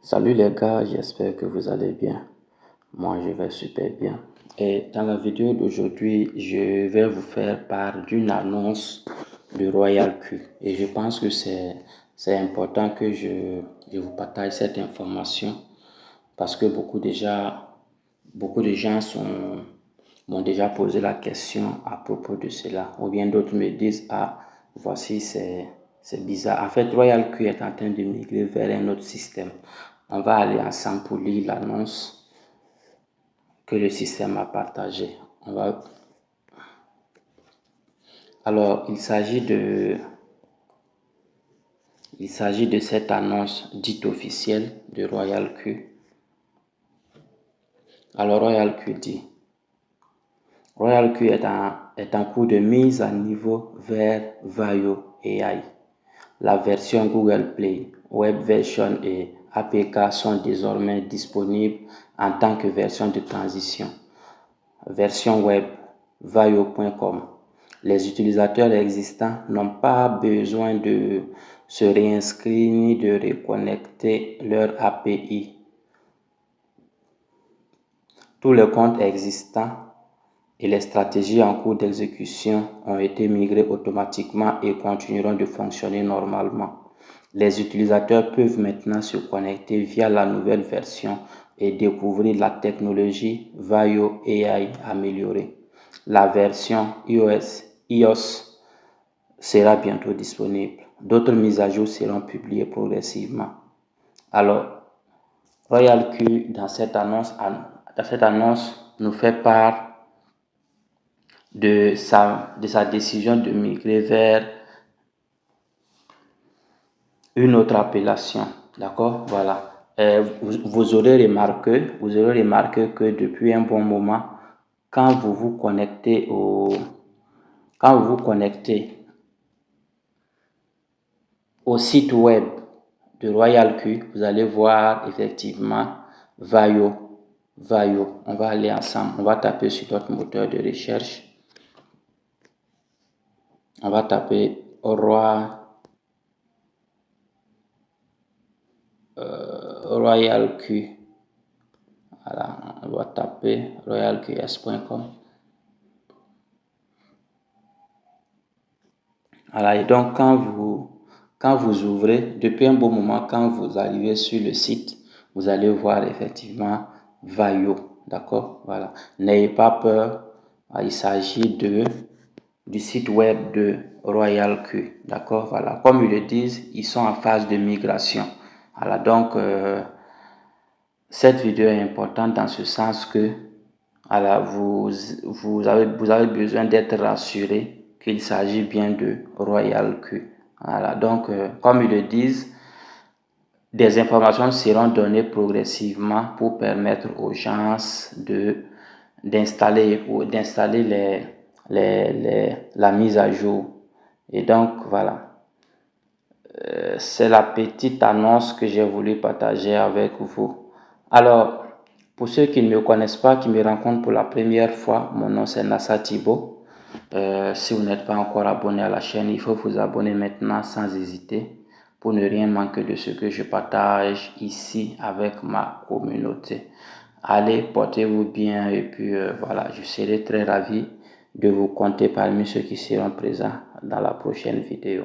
Salut les gars, j'espère que vous allez bien. Moi, je vais super bien. Et dans la vidéo d'aujourd'hui, je vais vous faire part d'une annonce de Royal Q. Et je pense que c'est important que je vous partage cette information parce que beaucoup de gens m'ont déjà posé la question à propos de cela. Ou bien d'autres me disent, ah, voici, c'est bizarre. En fait, Royal Q est en train de migrer vers un autre système. On va aller ensemble pour lire l'annonce que le système a partagée. Alors, il s'agit de cette annonce dite officielle de Royal Q. Alors, Royal Q dit: Royal Q est en cours de mise à niveau vers Vaio AI. La version Google Play, Web Version et APK sont désormais disponibles en tant que version de transition. Version web, vaio.com. Les utilisateurs existants n'ont pas besoin de se réinscrire ni de reconnecter leur API. Tous les comptes existants et les stratégies en cours d'exécution ont été migrés automatiquement et continueront de fonctionner normalement. Les utilisateurs peuvent maintenant se connecter via la nouvelle version et découvrir la technologie Vaio AI améliorée. La version iOS sera bientôt disponible. D'autres mises à jour seront publiées progressivement. Alors, Royal Q, dans cette annonce, nous fait part de sa décision de migrer vers une autre appellation. D'accord? Voilà. Vous aurez remarqué que depuis un bon moment, quand vous vous connectez au site web de Royal Q, vous allez voir effectivement Vaio. On va aller ensemble. On va taper sur notre moteur de recherche. On va taper Royal Q. Voilà, on va taper royalqs.com. Voilà, et donc quand vous ouvrez, depuis un bon moment, quand vous arrivez sur le site, vous allez voir effectivement Vaio. D'accord? Voilà. N'ayez pas peur. Il s'agit du site web de Royal Q. D'accord? Voilà. Comme ils le disent, ils sont en phase de migration. Voilà. Donc, cette vidéo est importante dans ce sens que voilà, vous avez besoin d'être rassuré qu'il s'agit bien de Royal Q. Voilà, donc, comme ils le disent, des informations seront données progressivement pour permettre aux gens d'installer la mise à jour. Et donc, voilà. C'est la petite annonce que j'ai voulu partager avec vous. Alors, pour ceux qui ne me connaissent pas, qui me rencontrent pour la première fois, mon nom c'est Nassa Thibault. Si vous n'êtes pas encore abonné à la chaîne, il faut vous abonner maintenant sans hésiter pour ne rien manquer de ce que je partage ici avec ma communauté. Allez, portez-vous bien et puis voilà, je serai très ravi de vous compter parmi ceux qui seront présents dans la prochaine vidéo.